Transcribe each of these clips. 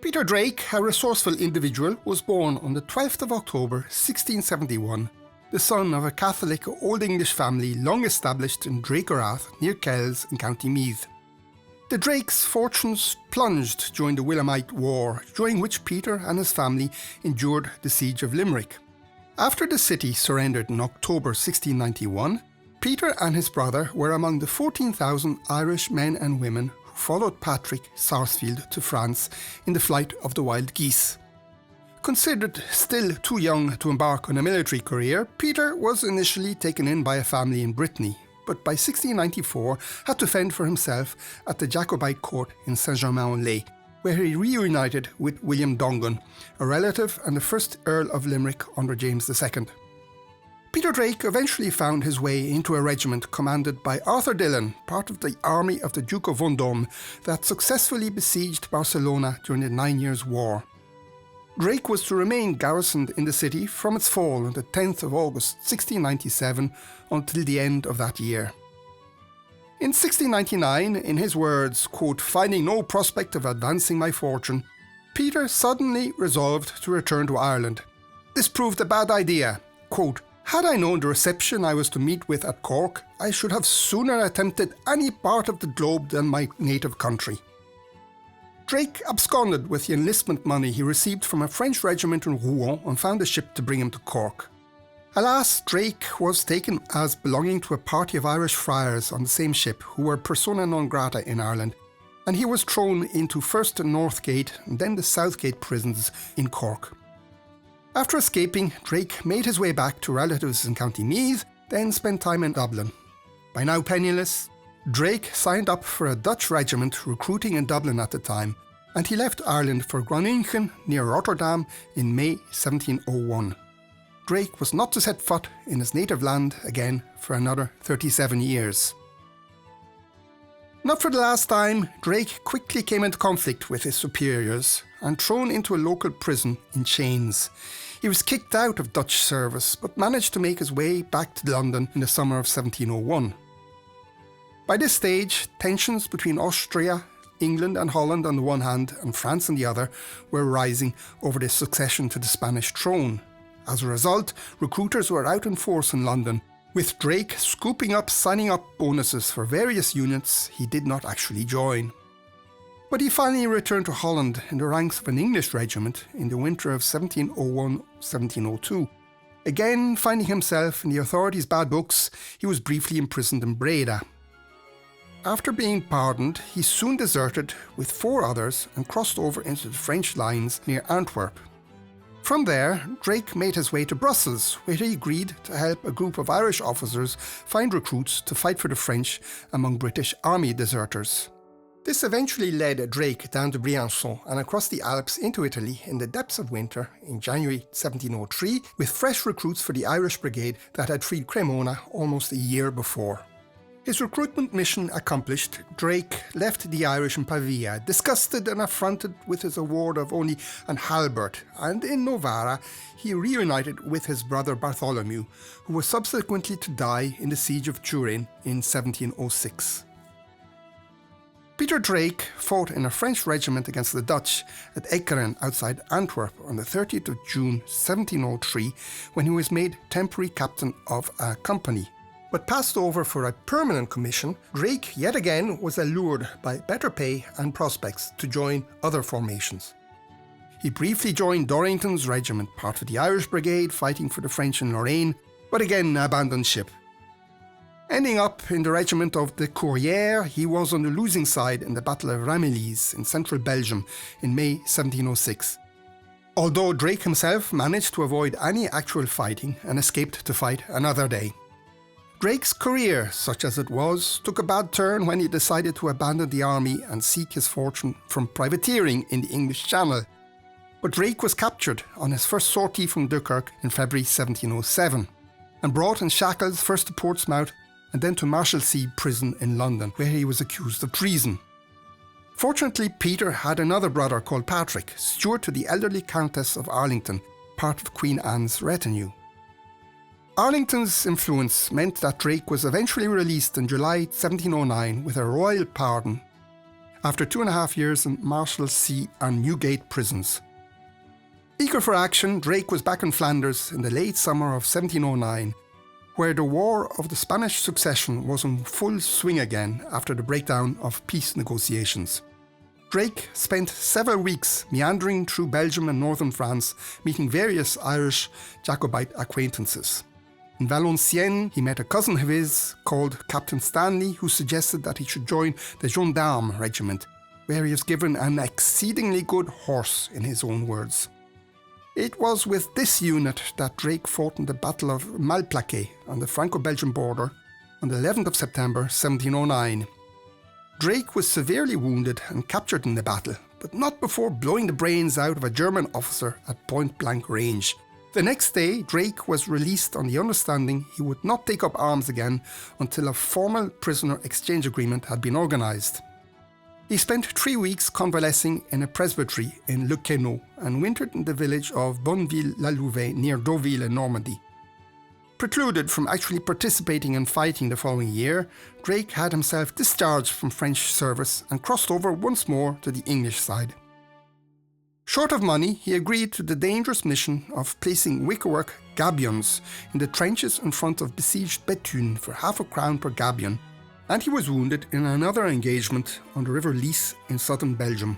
Peter Drake, a resourceful individual, was born on the 12th of October 1671, the son of a Catholic Old English family long established in Drakeorath near Kells in County Meath. The Drakes' fortunes plunged during the Williamite War, during which Peter and his family endured the siege of Limerick. After the city surrendered in October 1691, Peter and his brother were among the 14,000 Irish men and women who followed Patrick Sarsfield to France in the flight of the Wild Geese. Considered still too young to embark on a military career, Peter was initially taken in by a family in Brittany, but by 1694 had to fend for himself at the Jacobite court in Saint-Germain-en-Laye, where he reunited with William Dongan, a relative and the first Earl of Limerick under James II. Peter Drake eventually found his way into a regiment commanded by Arthur Dillon, part of the army of the Duke of Vendôme that successfully besieged Barcelona during the 9 Years' War. Drake was to remain garrisoned in the city from its fall on the 10th of August 1697 until the end of that year. In 1699, in his words, quote, "finding no prospect of advancing my fortune," Peter suddenly resolved to return to Ireland. This proved a bad idea. Quote, "Had I known the reception I was to meet with at Cork, I should have sooner attempted any part of the globe than my native country." Drake absconded with the enlistment money he received from a French regiment in Rouen and found a ship to bring him to Cork. Alas, Drake was taken as belonging to a party of Irish friars on the same ship who were persona non grata in Ireland, and he was thrown into first the Northgate and then the Southgate prisons in Cork. After escaping, Drake made his way back to relatives in County Meath, then spent time in Dublin. By now penniless, Drake signed up for a Dutch regiment recruiting in Dublin at the time, and he left Ireland for Groningen near Rotterdam in May 1701. Drake was not to set foot in his native land again for another 37 years. Not for the last time, Drake quickly came into conflict with his superiors and thrown into a local prison in chains. He was kicked out of Dutch service, but managed to make his way back to London in the summer of 1701. By this stage, tensions between Austria, England and Holland on the one hand and France on the other were rising over the succession to the Spanish throne. As a result, recruiters were out in force in London, with Drake scooping up signing up bonuses for various units he did not actually join. But he finally returned to Holland in the ranks of an English regiment in the winter of 1701-1702. Again, finding himself in the authorities' bad books, he was briefly imprisoned in Breda. After being pardoned, he soon deserted with 4 others and crossed over into the French lines near Antwerp. From there, Drake made his way to Brussels, where he agreed to help a group of Irish officers find recruits to fight for the French among British army deserters. This eventually led Drake down to Briançon and across the Alps into Italy in the depths of winter in January 1703 with fresh recruits for the Irish Brigade that had freed Cremona almost a year before. His recruitment mission accomplished, Drake left the Irish in Pavia, disgusted and affronted with his award of only an halbert, and in Novara he reunited with his brother Bartholomew, who was subsequently to die in the siege of Turin in 1706. Peter Drake fought in a French regiment against the Dutch at Ekeren outside Antwerp on the 30th of June 1703 when he was made temporary captain of a company. But passed over for a permanent commission, Drake yet again was allured by better pay and prospects to join other formations. He briefly joined Dorrington's regiment, part of the Irish Brigade fighting for the French in Lorraine, but again abandoned ship. Ending up in the regiment of the Courrières, he was on the losing side in the Battle of Ramillies in central Belgium in May 1706. Although Drake himself managed to avoid any actual fighting and escaped to fight another day. Drake's career, such as it was, took a bad turn when he decided to abandon the army and seek his fortune from privateering in the English Channel. But Drake was captured on his first sortie from Dunkirk in February 1707 and brought in shackles first to Portsmouth and then to Marshalsea prison in London, where he was accused of treason. Fortunately, Peter had another brother called Patrick, steward to the elderly Countess of Arlington, part of Queen Anne's retinue. Arlington's influence meant that Drake was eventually released in July 1709 with a royal pardon, after 2.5 years in Marshalsea and Newgate prisons. Eager for action, Drake was back in Flanders in the late summer of 1709, where the War of the Spanish Succession was in full swing again after the breakdown of peace negotiations. Drake spent several weeks meandering through Belgium and northern France, meeting various Irish Jacobite acquaintances. In Valenciennes, he met a cousin of his called Captain Stanley, who suggested that he should join the gendarme regiment, where he was given an exceedingly good horse, in his own words. It was with this unit that Drake fought in the Battle of Malplaquet on the Franco-Belgian border on the 11th of September 1709. Drake was severely wounded and captured in the battle, but not before blowing the brains out of a German officer at point-blank range. The next day, Drake was released on the understanding he would not take up arms again until a formal prisoner exchange agreement had been organised. He spent 3 weeks convalescing in a presbytery in Le Quesneau and wintered in the village of Bonneville-la-Louvain near Deauville in Normandy. Precluded from actually participating in fighting the following year, Drake had himself discharged from French service and crossed over once more to the English side. Short of money, he agreed to the dangerous mission of placing wickerwork gabions in the trenches in front of besieged Bethune for half a crown per gabion, and he was wounded in another engagement on the River Lys in southern Belgium.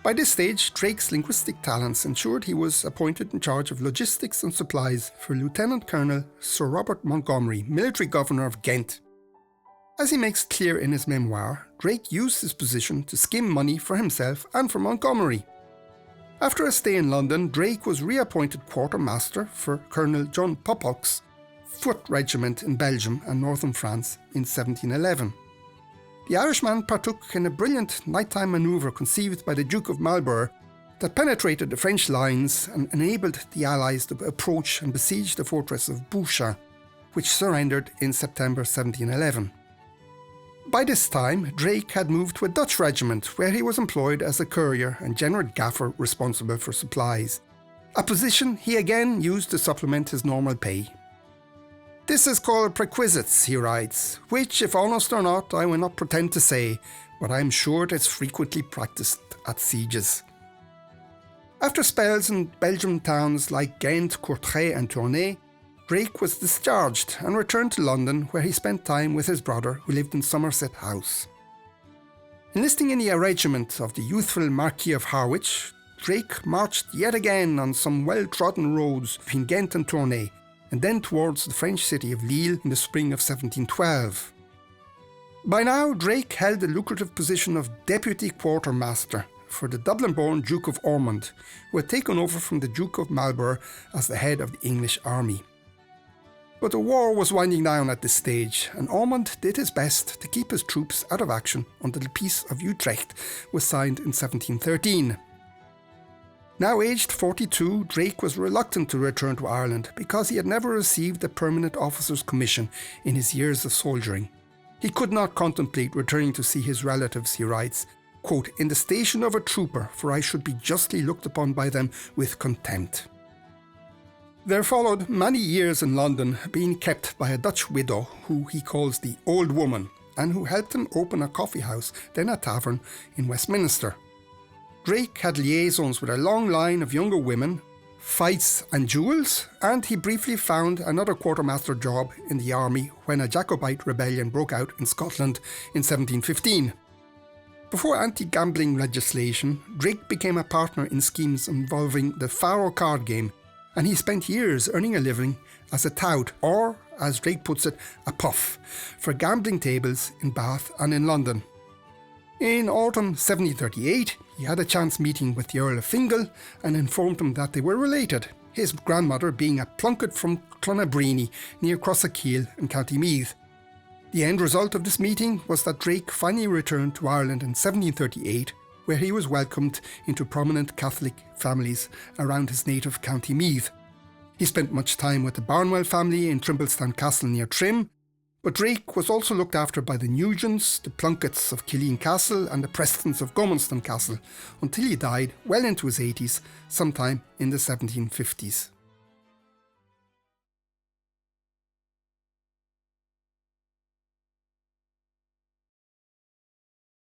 By this stage, Drake's linguistic talents ensured he was appointed in charge of logistics and supplies for Lieutenant Colonel Sir Robert Montgomery, military governor of Ghent. As he makes clear in his memoir, Drake used his position to skim money for himself and for Montgomery. After a stay in London, Drake was reappointed quartermaster for Colonel John Popock's Foot Regiment in Belgium and northern France in 1711. The Irishman partook in a brilliant nighttime manoeuvre conceived by the Duke of Marlborough that penetrated the French lines and enabled the Allies to approach and besiege the fortress of Bouchain, which surrendered in September 1711. By this time, Drake had moved to a Dutch regiment where he was employed as a courier and general gaffer responsible for supplies, a position he again used to supplement his normal pay. "This is called perquisites," he writes, "which, if honest or not, I will not pretend to say, but I am sure it is frequently practised at sieges." After spells in Belgian towns like Ghent, Courtrai and Tournai, Drake was discharged and returned to London, where he spent time with his brother, who lived in Somerset House. Enlisting in the regiment of the youthful Marquis of Harwich, Drake marched yet again on some well-trodden roads between Ghent and Tournai, and then towards the French city of Lille in the spring of 1712. By now, Drake held the lucrative position of Deputy Quartermaster for the Dublin-born Duke of Ormond, who had taken over from the Duke of Marlborough as the head of the English army. But the war was winding down at this stage, and Ormond did his best to keep his troops out of action until the Peace of Utrecht was signed in 1713. Now aged 42, Drake was reluctant to return to Ireland because he had never received a permanent officer's commission in his years of soldiering. He could not contemplate returning to see his relatives, he writes, quote, "in the station of a trooper, for I should be justly looked upon by them with contempt." There followed many years in London, being kept by a Dutch widow who he calls the Old Woman, and who helped him open a coffee house, then a tavern, in Westminster. Drake had liaisons with a long line of younger women, fights and duels, and he briefly found another quartermaster job in the army when a Jacobite rebellion broke out in Scotland in 1715. Before anti-gambling legislation, Drake became a partner in schemes involving the Faro card game, and he spent years earning a living as a tout, or, as Drake puts it, a puff, for gambling tables in Bath and in London. In autumn 1738, he had a chance meeting with the Earl of Fingal and informed him that they were related, his grandmother being a plunket from Clonabreeny near Crossakeele in County Meath. The end result of this meeting was that Drake finally returned to Ireland in 1738, where he was welcomed into prominent Catholic families around his native County Meath. He spent much time with the Barnwell family in Trimbleston Castle near Trim, but Drake was also looked after by the Nugents, the Plunkets of Killeen Castle and the Prestons of Gormanston Castle, until he died well into his 80s, sometime in the 1750s.